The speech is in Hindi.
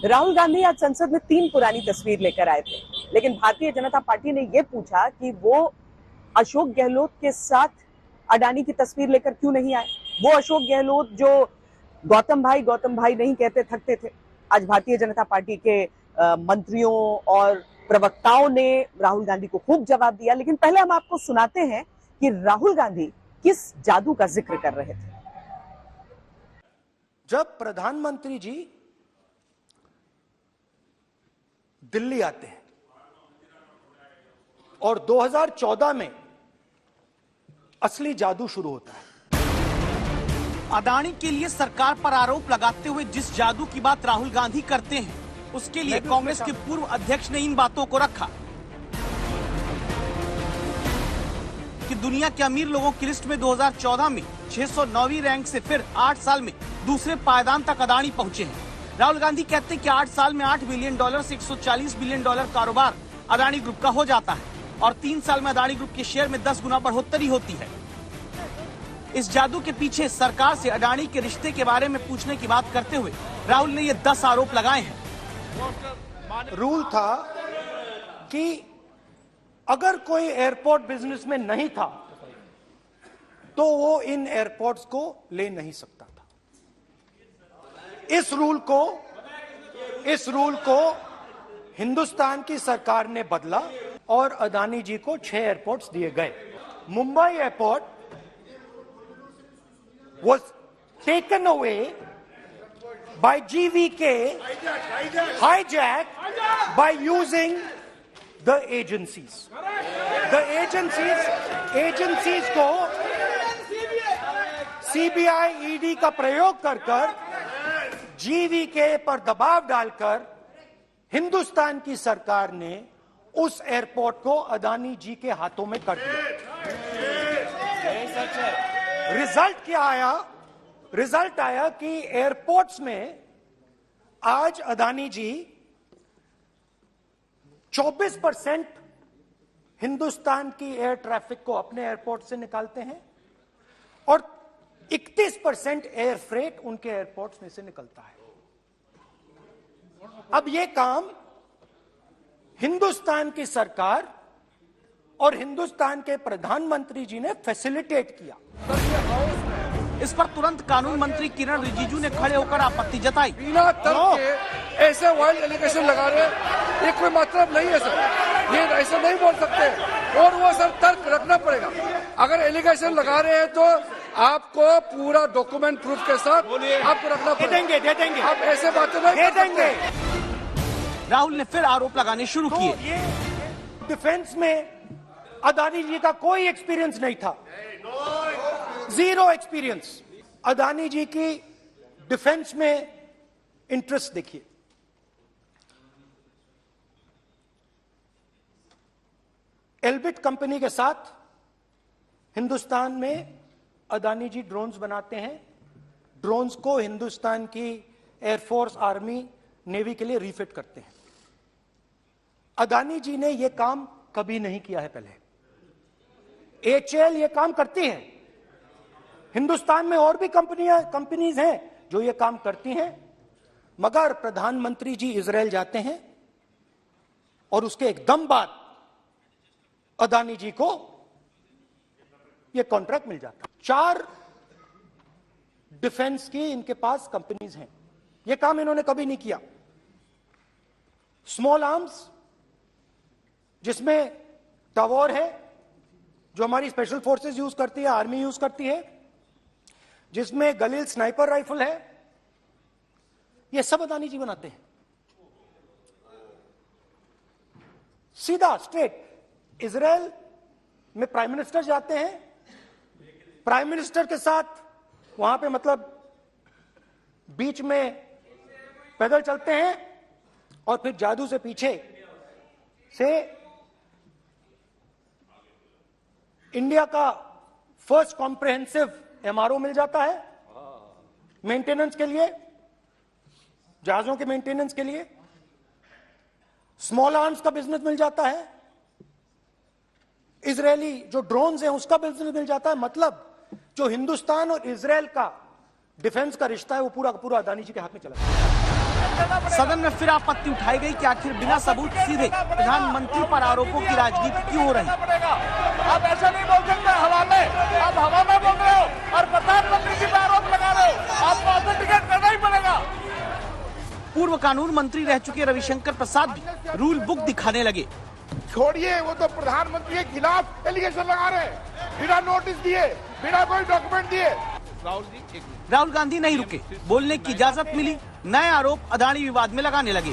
राहुल गांधी आज संसद में 3 पुरानी तस्वीर लेकर आए थे, लेकिन भारतीय जनता पार्टी ने यह पूछा कि वो अशोक गहलोत के साथ अडानी की तस्वीर लेकर क्यों नहीं आए। वो अशोक गहलोत जो गौतम भाई नहीं कहते थकते थे। आज भारतीय जनता पार्टी के मंत्रियों और प्रवक्ताओं ने राहुल गांधी को खूब जवाब दिया, लेकिन पहले हम आपको सुनाते हैं कि राहुल गांधी किस जादू का जिक्र कर रहे थे। जब प्रधानमंत्री जी दिल्ली आते हैं और 2014 में असली जादू शुरू होता है। अडानी के लिए सरकार पर आरोप लगाते हुए जिस जादू की बात राहुल गांधी करते हैं, उसके लिए कांग्रेस के पूर्व अध्यक्ष ने इन बातों को रखा कि दुनिया के अमीर लोगों की लिस्ट में 2014 में 609वीं रैंक से फिर 8 साल में दूसरे पायदान तक अडानी पहुंचे हैं। राहुल गांधी कहते हैं कि 8 साल में $8 बिलियन से $140 बिलियन कारोबार अडानी ग्रुप का हो जाता है और 3 साल में अडानी ग्रुप के शेयर में 10 गुना बढ़ोतरी होती है। इस जादू के पीछे सरकार से अडानी के रिश्ते के बारे में पूछने की बात करते हुए राहुल ने ये 10 आरोप लगाए हैं। रूल था कि अगर कोई एयरपोर्ट बिजनेस में नहीं था तो वो इन एयरपोर्ट्स को ले नहीं सकता था। इस रूल को हिंदुस्तान की सरकार ने बदला और अडानी जी को 6 एयरपोर्ट्स दिए गए। Mumbai airport was taken away by GVK, hijacked by using the agencies. The agencies को CBI, ED का प्रयोग कर GVK पर दबाव डालकर हिंदुस्तान की सरकार ने उस एयरपोर्ट को अडानी जी के हाथों में कर दिया। रिजल्ट क्या आया? रिजल्ट आया कि एयरपोर्ट्स में आज अडानी जी 24% हिंदुस्तान की एयर ट्रैफिक को अपने एयरपोर्ट से निकालते हैं और 31% एयर फ्रेट उनके एयरपोर्ट्स में से निकलता है। अब यह काम हिंदुस्तान की सरकार और हिंदुस्तान के प्रधानमंत्री जी ने फैसिलिटेट किया। इस पर तुरंत कानून मंत्री किरण रिजिजू ने खड़े होकर आपत्ति जताई। बिना तर्क के ऐसे वाइल्ड एलिगेशन लगा रहे, ये कोई मतलब नहीं है सर, ये ऐसे नहीं बोल सकते और वो सर तर्क रखना पड़ेगा। अगर एलिगेशन लगा रहे हैं तो आपको पूरा डॉक्यूमेंट प्रूफ के साथ आपको रखना पड़ेगा। दे देंगे। आप ऐसे बातें नहीं दे देंगे। राहुल ने फिर आरोप लगाने शुरू किए। ये डिफेंस में अडानी जी का कोई एक्सपीरियंस नहीं था, 0 एक्सपीरियंस। अडानी जी की डिफेंस में इंटरेस्ट देखिए। एल्बिट कंपनी के साथ हिंदुस्तान में अडानी जी ड्रोन्स बनाते हैं। ड्रोन्स को हिंदुस्तान की एयरफोर्स, आर्मी, नेवी के लिए रिफिट करते हैं। अडानी जी ने यह काम कभी नहीं किया है पहले। HAL ये काम करती है। हिंदुस्तान में और भी कंपनीज हैं जो ये काम करती हैं, मगर प्रधानमंत्री जी इजराइल जाते हैं और उसके एकदम बाद अडानी जी को ये कॉन्ट्रैक्ट मिल जाता है। 4 डिफेंस की इनके पास कंपनीज हैं। ये काम इन्होंने कभी नहीं किया। स्मॉल आर्म्स, जिसमें टवॉर है जो हमारी स्पेशल फोर्सेस यूज करती है, आर्मी यूज करती है, जिसमें गलील स्नाइपर राइफल है, ये सब अडानी जी बनाते हैं। सीधा स्ट्रेट इजराइल में प्राइम मिनिस्टर जाते हैं, प्राइम मिनिस्टर के साथ वहां पे मतलब बीच में पैदल चलते हैं और फिर जादू से पीछे से इंडिया का फर्स्ट कॉम्प्रिहेंसिव MRO मिल जाता है मेंटेनेंस के लिए, जहाजों के मेंटेनेंस के लिए। स्मॉल आर्म्स का बिजनेस मिल जाता है, इजरायली जो ड्रोन्स हैं उसका बिजनेस मिल जाता है। मतलब जो हिंदुस्तान और इजराइल का डिफेंस का रिश्ता है वो पूरा का पूरा अडानी जी के हाथ में चला गया। सदन में फिर आपत्ति उठाई गई कि आखिर बिना सबूत सीधे प्रधानमंत्री पर आरोपों की राजनीति क्यों हो रही। आप ऐसा नहीं बोल सकते हवा में, आप हवा में बोल रहे हो और प्रधानमंत्री जी पर आरोप लगा रहे हो, आपको ऑथेंटिकेट करना ही पड़ेगा। पूर्व कानून मंत्री रह चुके रविशंकर प्रसाद भी रूल बुक दिखाने लगे। छोड़िए, वो तो प्रधानमंत्री के खिलाफ एलिगेशन लगा रहे हैं, बिना नोटिस दिए, बिना कोई डॉक्यूमेंट दिए। राहुल गांधी नहीं रुके, बोलने की इजाजत मिली, नए आरोप अदानी विवाद में लगाने लगे।